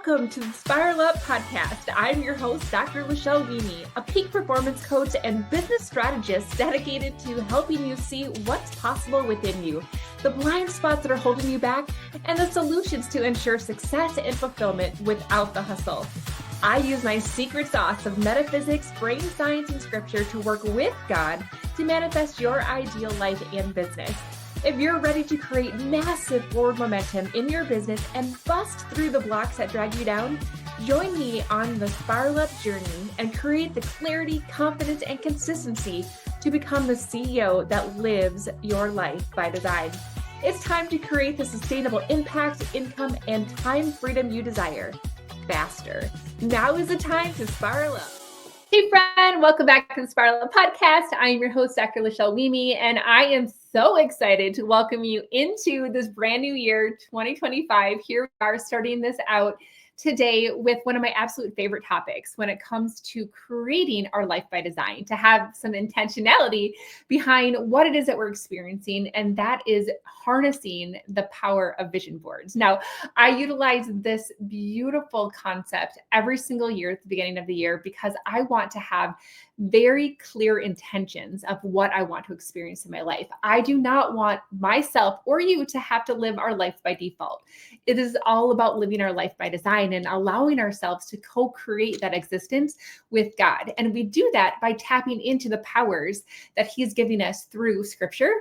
Welcome to the Spiral Up podcast. I'm your host, Dr. Lachelle Weemy, a peak performance coach and business strategist dedicated to helping you see what's possible within you, the blind spots that are holding you back, and the solutions to ensure success and fulfillment without the hustle. I use my secret sauce of metaphysics, brain science, and scripture to work with God to manifest your ideal life and business. If you're ready to create massive forward momentum in your business and bust through the blocks that drag you down, join me on the Spiral Up journey and create the clarity, confidence, and consistency to become the CEO that lives your life by design. It's time to create the sustainable impact, income, and time freedom you desire faster. Now is the time to spiral up. Hey friend, welcome back to the Spiral Up podcast. I am your host, Dr. Lachelle Weemy, and I am so excited to welcome you into this brand new year, 2025. Here we are starting this out today with one of my absolute favorite topics when it comes to creating our life by design, to have some intentionality behind what it is that we're experiencing, and that is harnessing the power of vision boards. Now, I utilize this beautiful concept every single year at the beginning of the year because I want to have very clear intentions of what I want to experience in my life. I do not want myself or you to have to live our life by default. It is all about living our life by design and allowing ourselves to co-create that existence with God. And we do that by tapping into the powers that He's giving us through scripture,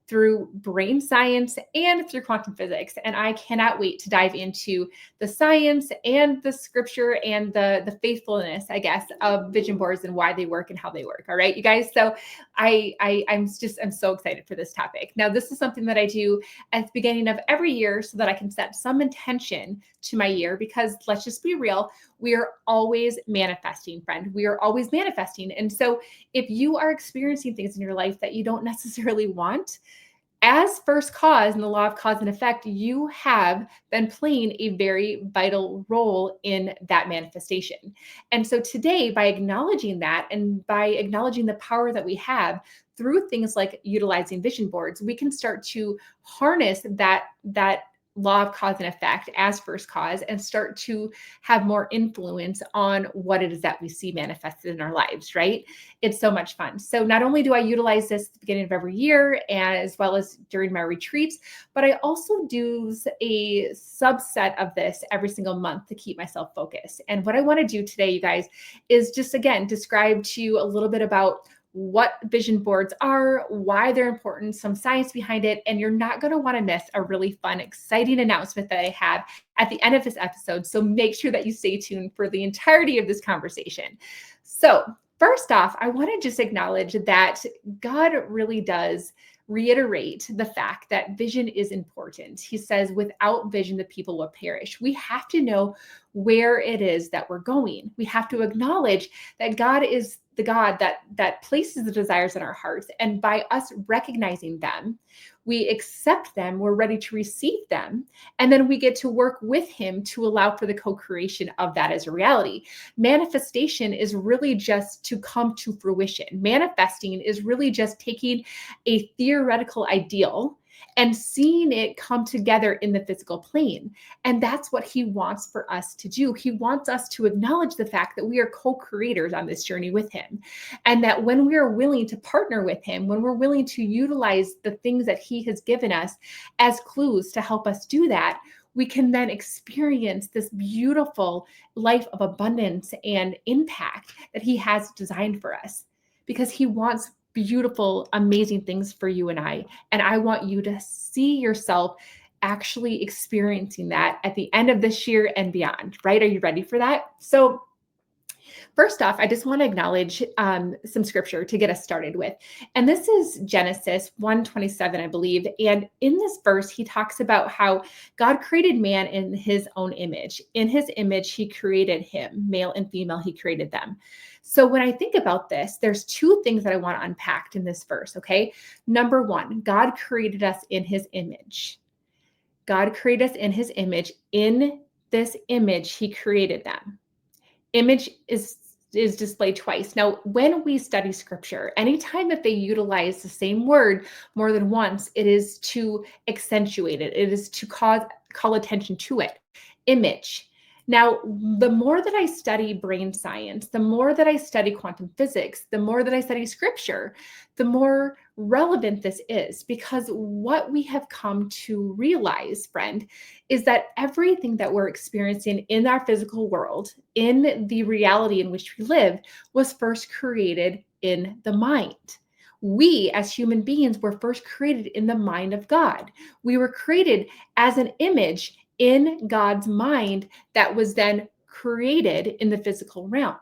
through brain science, and through quantum physics. And I cannot wait to dive into the science and the scripture and the faithfulness, I guess, of vision boards and why they work and how they work. All right, you guys. So I'm so excited for this topic. Now, this is something that I do at the beginning of every year so that I can set some intention to my year, because let's just be real. We are always manifesting, friend. We are always manifesting. And so if you are experiencing things in your life that you don't necessarily want, as first cause in the law of cause and effect, you have been playing a very vital role in that manifestation. And so today, by acknowledging that and by acknowledging the power that we have through things like utilizing vision boards, we can start to harness that law of cause and effect as first cause and start to have more influence on what it is that we see manifested in our lives, right? It's so much fun. So not only do I utilize this at the beginning of every year and as well as during my retreats, but I also do a subset of this every single month to keep myself focused. And what I want to do today, you guys, is just again, describe to you a little bit about what vision boards are, why they're important, some science behind it, and you're not going to want to miss a really fun, exciting announcement that I have at the end of this episode. So make sure that you stay tuned for the entirety of this conversation. So first off, I want to just acknowledge that God really does reiterate the fact that vision is important. He says, without vision, the people will perish. We have to know where it is that we're going. We have to acknowledge that God is the God that places the desires in our hearts. And by us recognizing them, we accept them, we're ready to receive them, and then we get to work with Him to allow for the co-creation of that as a reality. Manifestation is really just to come to fruition. Manifesting is really just taking a theoretical ideal and seeing it come together in the physical plane. And that's what He wants for us to do. He wants us to acknowledge the fact that we are co-creators on this journey with Him. And that when we are willing to partner with Him, when we're willing to utilize the things that He has given us as clues to help us do that, we can then experience this beautiful life of abundance and impact that He has designed for us, because He wants beautiful, amazing things for you and I. And I want you to see yourself actually experiencing that at the end of this year and beyond, right? Are you ready for that? So first off, I just want to acknowledge some scripture to get us started with. And this is Genesis 1:27, I believe. And in this verse, He talks about how God created man in His own image. In His image, He created him, male and female, He created them. So when I think about this, there's two things that I want to unpack in this verse, okay? Number one, God created us in His image. God created us in His image. In this image, He created them. Image is displayed twice. Now, when we study scripture, anytime that they utilize the same word more than once, it is to accentuate it. It is to call attention to it. Image. Now, the more that I study brain science, the more that I study quantum physics, the more that I study scripture, the more relevant this is, because what we have come to realize, friend, is that everything that we're experiencing in our physical world, in the reality in which we live, was first created in the mind. We as human beings were first created in the mind of God. We were created as an image in God's mind that was then created in the physical realm.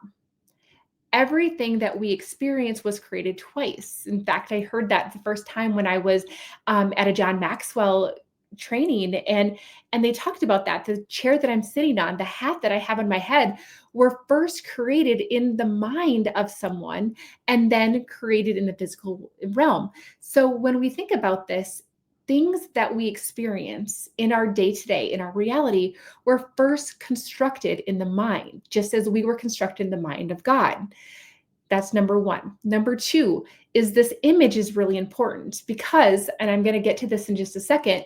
Everything that we experience was created twice. In fact, I heard that the first time when I was at a John Maxwell training, and they talked about that. The chair that I'm sitting on, the hat that I have on my head, were first created in the mind of someone and then created in the physical realm. So when we think about this, things that we experience in our day-to-day, in our reality, were first constructed in the mind, just as we were constructed in the mind of God. That's number one. Number two is this image is really important because, and I'm going to get to this in just a second,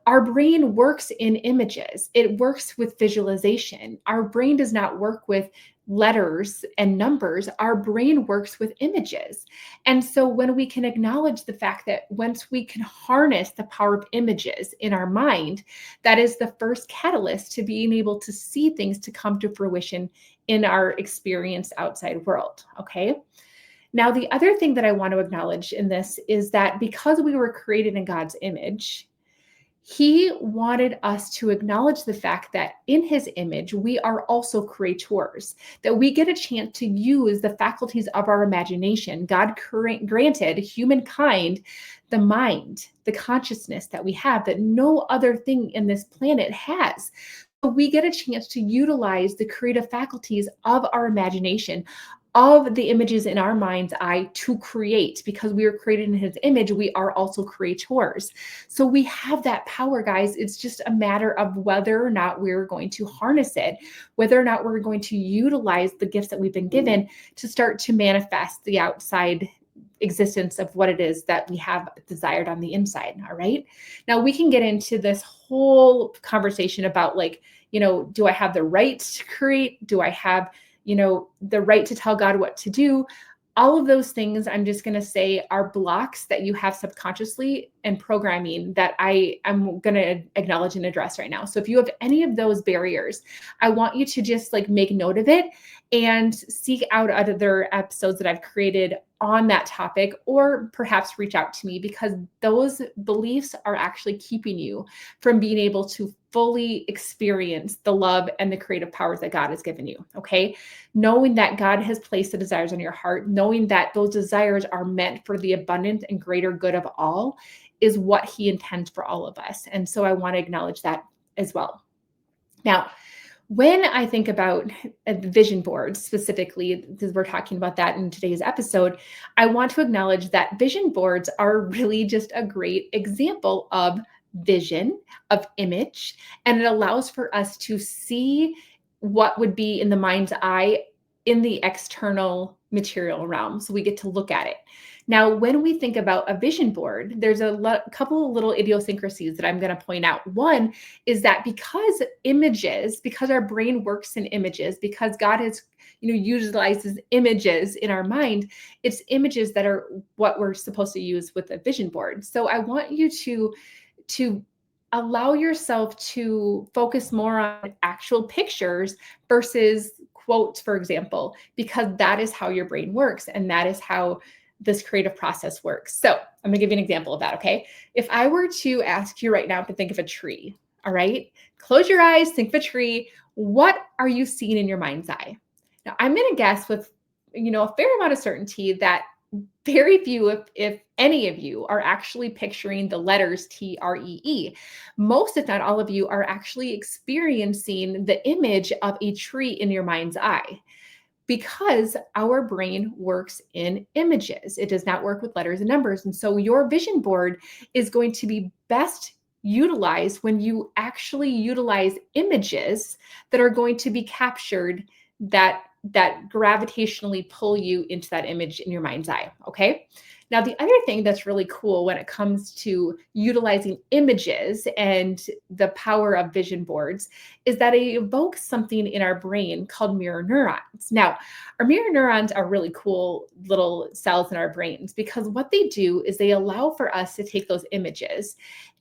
our brain works in images. It works with visualization. Our brain does not work with letters and numbers. Our brain works with images. And so when we can acknowledge the fact that once we can harness the power of images in our mind, that is the first catalyst to being able to see things to come to fruition in our experienced outside world. Okay. Now, the other thing that I want to acknowledge in this is that because we were created in God's image, He wanted us to acknowledge the fact that in His image, we are also creators, that we get a chance to use the faculties of our imagination. God granted humankind the mind, the consciousness that we have that no other thing in this planet has. So we get a chance to utilize the creative faculties of our imagination, of the images in our mind's eye to create. Because we are created in His image, we are also creators. So we have that power, guys. It's just a matter of whether or not we're going to harness it, whether or not we're going to utilize the gifts that we've been given to start to manifest the outside existence of what it is that we have desired on the inside. All right. Now we can get into this whole conversation about, like, do I have the right to create? Do I have, the right to tell God what to do? All of those things, I'm just going to say, are blocks that you have subconsciously and programming that I am going to acknowledge and address right now. So if you have any of those barriers, I want you to just make note of it and seek out other episodes that I've created on that topic, or perhaps reach out to me, because those beliefs are actually keeping you from being able to fully experience the love and the creative powers that God has given you. Okay. Knowing that God has placed the desires on your heart, knowing that those desires are meant for the abundant and greater good of all, is what He intends for all of us. And so I want to acknowledge that as well. Now, when I think about vision boards specifically, because we're talking about that in today's episode, I want to acknowledge that vision boards are really just a great example of vision, of image, and it allows for us to see what would be in the mind's eye in the external material realm. So we get to look at it. Now, when we think about a vision board, there's a couple of little idiosyncrasies that I'm going to point out. One is that because our brain works in images, because God has, utilizes images in our mind, it's images that are what we're supposed to use with a vision board. So I want you to allow yourself to focus more on actual pictures versus quotes, for example, because that is how your brain works and that is how this creative process works. So I'm gonna give you an example of that, okay? If I were to ask you right now to think of a tree, all right? Close your eyes, think of a tree. What are you seeing in your mind's eye? Now, I'm gonna guess with, a fair amount of certainty that very few, if any of you, are actually picturing the letters TREE. Most, if not all of you, are actually experiencing the image of a tree in your mind's eye, because our brain works in images. It does not work with letters and numbers. And so your vision board is going to be best utilized when you actually utilize images that are going to be captured, that gravitationally pull you into that image in your mind's eye. Okay. Now, the other thing that's really cool when it comes to utilizing images and the power of vision boards is that it evokes something in our brain called mirror neurons. Now, our mirror neurons are really cool little cells in our brains because what they do is they allow for us to take those images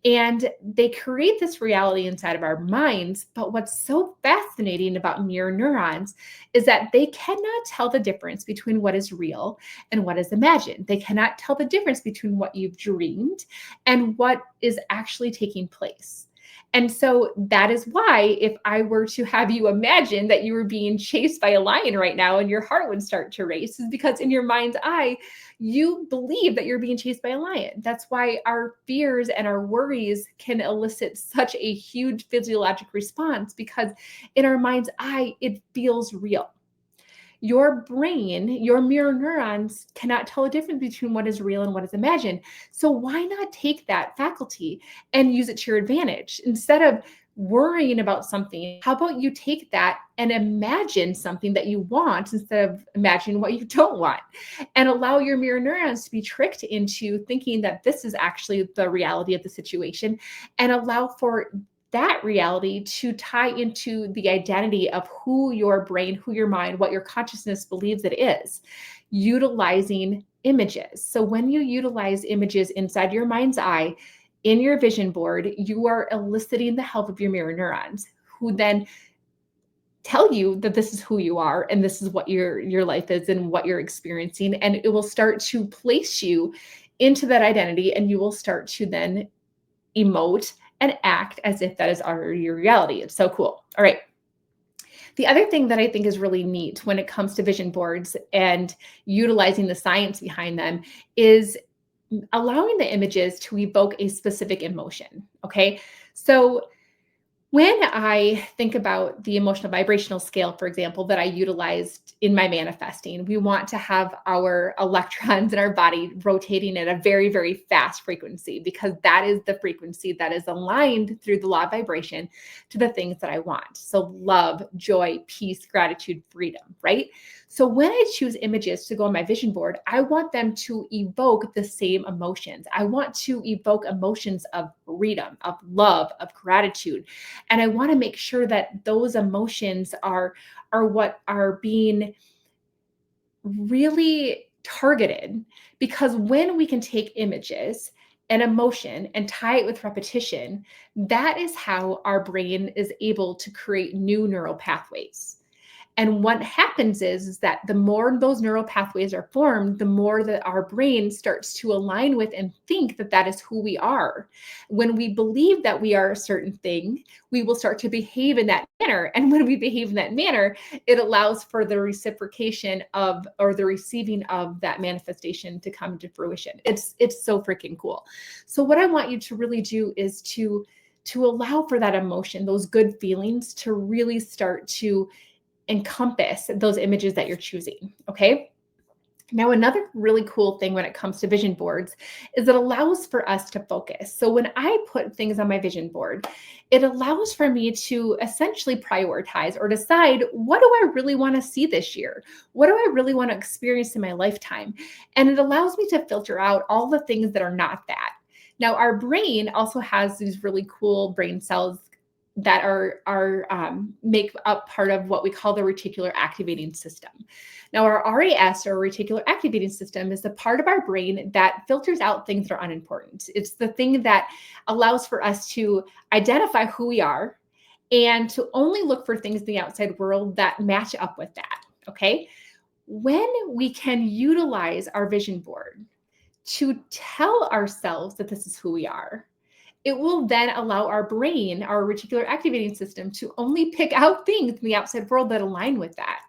and they create this reality inside of our minds. But what's so fascinating about mirror neurons is that they cannot tell the difference between what is real and what is imagined. They cannot tell the difference between what you've dreamed and what is actually taking place. And so that is why, if I were to have you imagine that you were being chased by a lion right now and your heart would start to race, is because in your mind's eye, you believe that you're being chased by a lion. That's why our fears and our worries can elicit such a huge physiologic response, because in our mind's eye, it feels real. Your brain, your mirror neurons cannot tell the difference between what is real and what is imagined. So why not take that faculty and use it to your advantage? Instead of worrying about something, how about you take that and imagine something that you want instead of imagining what you don't want, and allow your mirror neurons to be tricked into thinking that this is actually the reality of the situation, and allow for that reality to tie into the identity of who your brain, who your mind, what your consciousness believes it is, utilizing images. So when you utilize images inside your mind's eye, in your vision board, you are eliciting the help of your mirror neurons, who then tell you that this is who you are and this is what your life is and what you're experiencing. And it will start to place you into that identity, and you will start to then emote and act as if that is already your reality. It's so cool. All right. The other thing that I think is really neat when it comes to vision boards and utilizing the science behind them is allowing the images to evoke a specific emotion. Okay. So when I think about the emotional vibrational scale, for example, that I utilized in my manifesting, we want to have our electrons in our body rotating at a very, very fast frequency, because that is the frequency that is aligned through the law of vibration to the things that I want. So love, joy, peace, gratitude, freedom, right? So when I choose images to go on my vision board, I want them to evoke the same emotions. I want to evoke emotions of freedom, of love, of gratitude. And I want to make sure that those emotions are what are being really targeted, because when we can take images and emotion and tie it with repetition, that is how our brain is able to create new neural pathways. And what happens is that the more those neural pathways are formed, the more that our brain starts to align with and think that that is who we are. When we believe that we are a certain thing, we will start to behave in that manner. And when we behave in that manner, it allows for the reciprocation of, or the receiving of, that manifestation to come to fruition. It's so freaking cool. So what I want you to really do is to allow for that emotion, those good feelings, to really start to encompass those images that you're choosing. Okay. Now, another really cool thing when it comes to vision boards is it allows for us to focus. So when I put things on my vision board, it allows for me to essentially prioritize or decide, what do I really want to see this year? What do I really want to experience in my lifetime? And it allows me to filter out all the things that are not that. Now, our brain also has these really cool brain cells that make up part of what we call the reticular activating system. Now, our RAS, or reticular activating system, is the part of our brain that filters out things that are unimportant. It's the thing that allows for us to identify who we are and to only look for things in the outside world that match up with that. Okay. When we can utilize our vision board to tell ourselves that this is who we are, it will then allow our brain, our reticular activating system, to only pick out things in the outside world that align with that.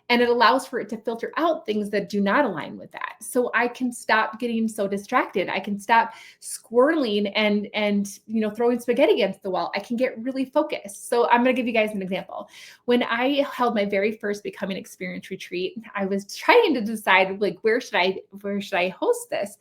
And it allows for it to filter out things that do not align with that. So I can stop getting so distracted. I can stop squirreling and throwing spaghetti against the wall. I can get really focused. So I'm going to give you guys an example. When I held my very first Becoming Experience retreat, I was trying to decide, like, where should I host this?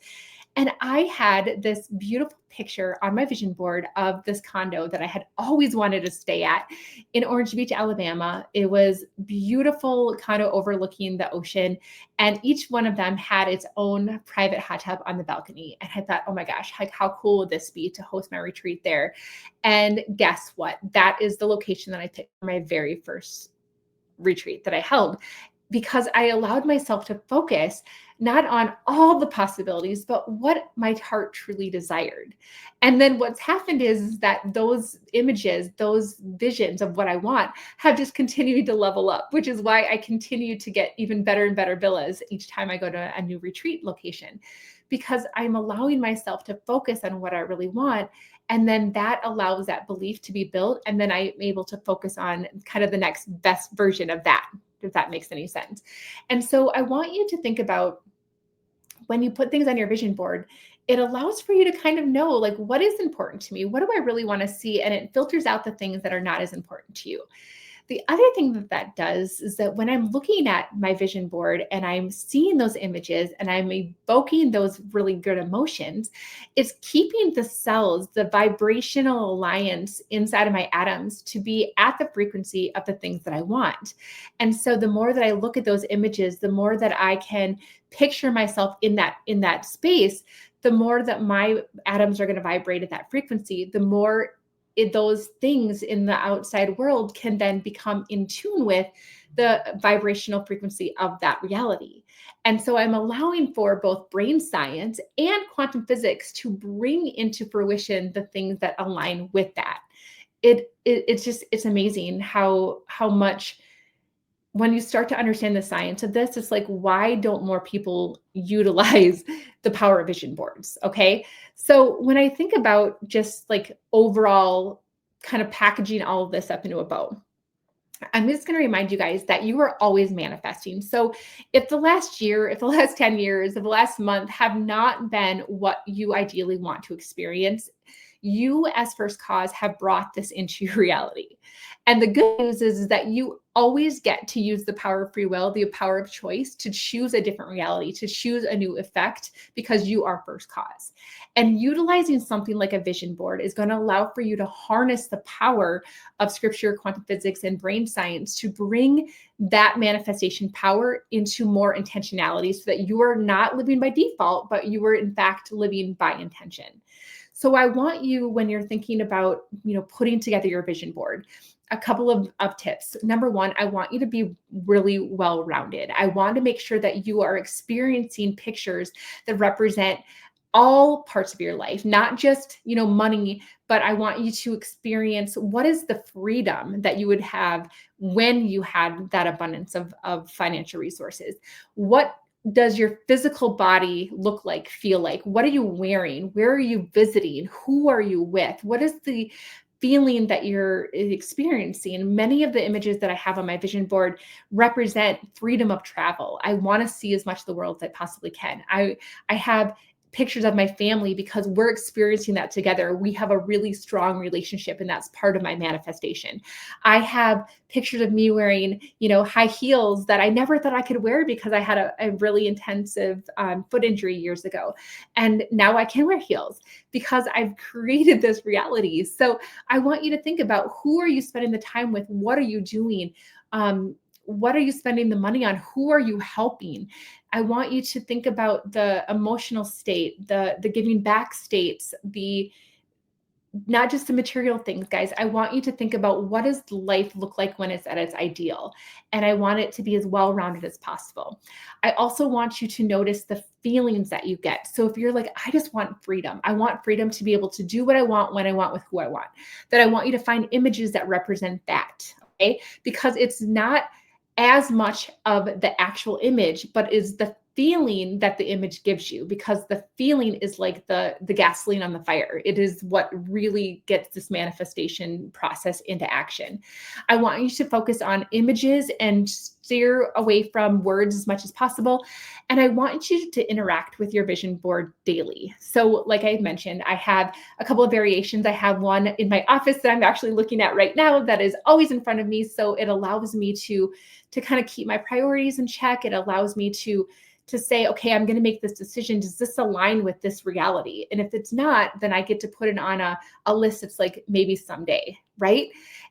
And I had this beautiful picture on my vision board of this condo that I had always wanted to stay at in Orange Beach, Alabama. It was beautiful condo overlooking the ocean, and each one of them had its own private hot tub on the balcony. And I thought, oh my gosh, like how cool would this be to host my retreat there? And guess what? That is the location that I picked for my very first retreat that I held, because I allowed myself to focus not on all the possibilities, but what my heart truly desired. And then what's happened is that those images, those visions of what I want have just continued to level up, which is why I continue to get even better and better villas each time I go to a new retreat location, because I'm allowing myself to focus on what I really want. And then that allows that belief to be built. And then I'm able to focus on kind of the next best version of that, if that makes any sense. And so I want you to think about when you put things on your vision board, it allows for you to kind of know, like, what is important to me? What do I really want to see? And it filters out the things that are not as important to you. The other thing that that does is that when I'm looking at my vision board and I'm seeing those images and I'm evoking those really good emotions, it's keeping the cells, the vibrational alliance inside of my atoms to be at the frequency of the things that I want. And so the more that I look at those images, the more that I can picture myself in that space, the more that my atoms are going to vibrate at that frequency, the more those things in the outside world can then become in tune with the vibrational frequency of that reality. And so I'm allowing for both brain science and quantum physics to bring into fruition the things that align with that. It's amazing how much, when you start to understand the science of this, it's like, why don't more people utilize the power of vision boards? Okay. So when I think about just like overall kind of packaging all of this up into a bow, I'm just going to remind you guys that you are always manifesting. So if the last year, if the last 10 years, if the last month have not been what you ideally want to experience, you as First Cause have brought this into your reality. And the good news is that you always get to use the power of free will, the power of choice, to choose a different reality, to choose a new effect, because you are First Cause. And utilizing something like a vision board is going to allow for you to harness the power of scripture, quantum physics, and brain science to bring that manifestation power into more intentionality, so that you are not living by default, but you are in fact living by intention. So I want you, when you're thinking about, putting together your vision board, a couple of tips. Number one, I want you to be really well-rounded. I want to make sure that you are experiencing pictures that represent all parts of your life, not just, money, but I want you to experience what is the freedom that you would have when you had that abundance of financial resources. What does your physical body look like, feel like? What are you wearing? Where are you visiting? Who are you with? What is the feeling that you're experiencing? Many of the images that I have on my vision board represent freedom of travel. I want to see as much of the world as I possibly can. I have pictures of my family because we're experiencing that together. We have a really strong relationship, and that's part of my manifestation. I have pictures of me wearing, high heels that I never thought I could wear because I had a really intensive foot injury years ago. And now I can wear heels because I've created this reality. So I want you to think about, who are you spending the time with? What are you doing? What are you spending the money on? Who are you helping? I want you to think about the emotional state, the giving back states, not just the material things, guys. I want you to think about, what does life look like when it's at its ideal? And I want it to be as well-rounded as possible. I also want you to notice the feelings that you get. So if you're like, I just want freedom. I want freedom to be able to do what I want, when I want, with who I want. Then I want you to find images that represent that, okay? Because it's not as much of the actual image, but is the feeling that the image gives you, because the feeling is like the gasoline on the fire. It is what really gets this manifestation process into action. I want you to focus on images and steer away from words as much as possible. And I want you to interact with your vision board daily. So like I mentioned, I have a couple of variations. I have one in my office that I'm actually looking at right now that is always in front of me. So it allows me to kind of keep my priorities in check. It allows me to say, okay, I'm going to make this decision. Does this align with this reality? And if it's not, then I get to put it on a list. It's like maybe someday, right?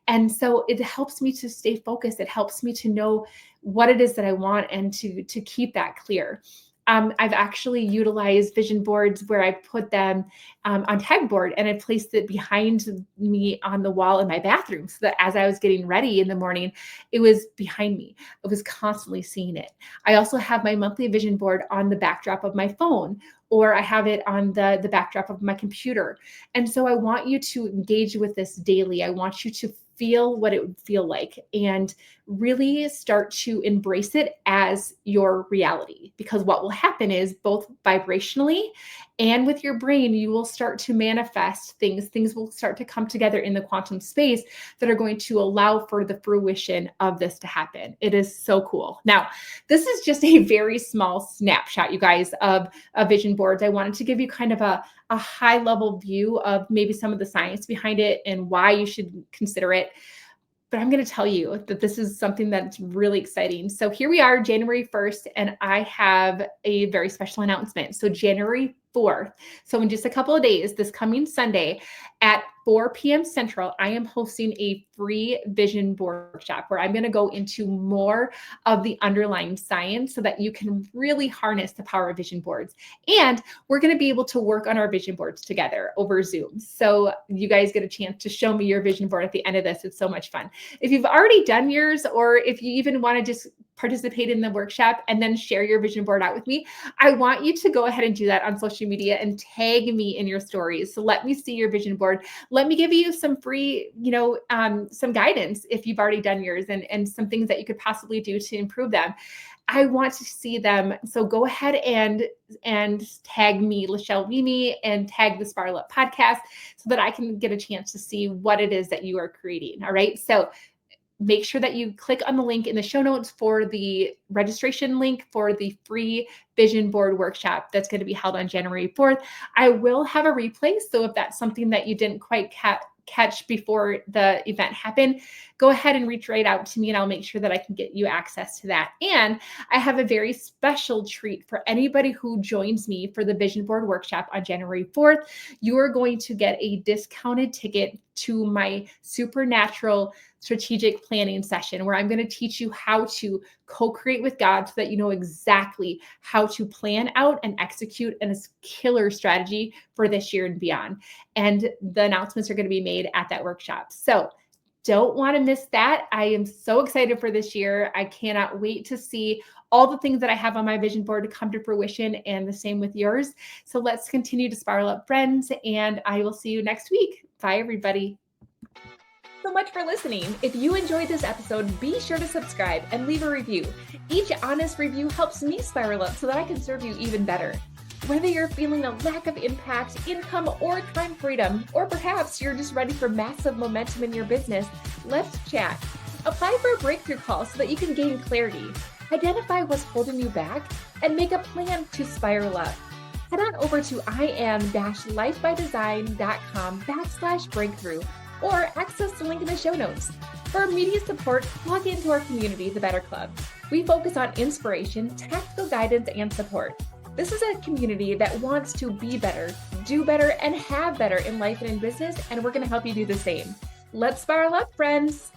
And so it helps me to stay focused. It helps me to know what it is that I want and to keep that clear. I've actually utilized vision boards where I put them on pegboard and I placed it behind me on the wall in my bathroom so that as I was getting ready in the morning, it was behind me. I was constantly seeing it. I also have my monthly vision board on the backdrop of my phone, or I have it on the backdrop of my computer. And so I want you to engage with this daily. I want you to feel what it would feel like and really start to embrace it as your reality. Because what will happen is both vibrationally and with your brain, you will start to manifest things. Things will start to come together in the quantum space that are going to allow for the fruition of this to happen. It is so cool. Now, this is just a very small snapshot, you guys, of vision boards. I wanted to give you kind of a high level view of maybe some of the science behind it and why you should consider it. But I'm going to tell you that this is something that's really exciting. So here we are, January 1st, and I have a very special announcement. So January 4th, so in just a couple of days, this coming Sunday at 4 p.m. Central, I am hosting a free vision board workshop where I'm going to go into more of the underlying science so that you can really harness the power of vision boards. And we're going to be able to work on our vision boards together over Zoom. So you guys get a chance to show me your vision board at the end of this. It's so much fun. If you've already done yours, or if you even want to just participate in the workshop and then share your vision board out with me, I want you to go ahead and do that on social media and tag me in your stories. So let me see your vision board. Let me give you some free, some guidance if you've already done yours and some things that you could possibly do to improve them. I want to see them. So go ahead and tag me, Lachelle Vimy, and tag the Spiral Up podcast so that I can get a chance to see what it is that you are creating. All right. So make sure that you click on the link in the show notes for the registration link for the free vision board workshop that's going to be held on January 4th. I will have a replay. So if that's something that you didn't quite catch before the event happened, go ahead and reach right out to me and I'll make sure that I can get you access to that. And I have a very special treat for anybody who joins me for the vision board workshop on January 4th. You are going to get a discounted ticket to my Supernatural strategic planning session where I'm going to teach you how to co-create with God so that you know exactly how to plan out and execute a killer strategy for this year and beyond. And the announcements are going to be made at that workshop. So don't want to miss that. I am so excited for this year. I cannot wait to see all the things that I have on my vision board to come to fruition, and the same with yours. So let's continue to spiral up, friends, and I will see you next week. Bye, everybody. So much for listening. If you enjoyed this episode, be sure to subscribe and leave a review. Each honest review helps me spiral up so that I can serve you even better. Whether you're feeling a lack of impact, income, or time freedom, or perhaps you're just ready for massive momentum in your business, let's chat. Apply for a breakthrough call so that you can gain clarity, identify what's holding you back, and make a plan to spiral up. Head on over to iam-lifebydesign.com/breakthrough or access the link in the show notes. For immediate support, log into our community, the Better Club. We focus on inspiration, tactical guidance, and support. This is a community that wants to be better, do better, and have better in life and in business, and we're going to help you do the same. Let's spiral up, friends.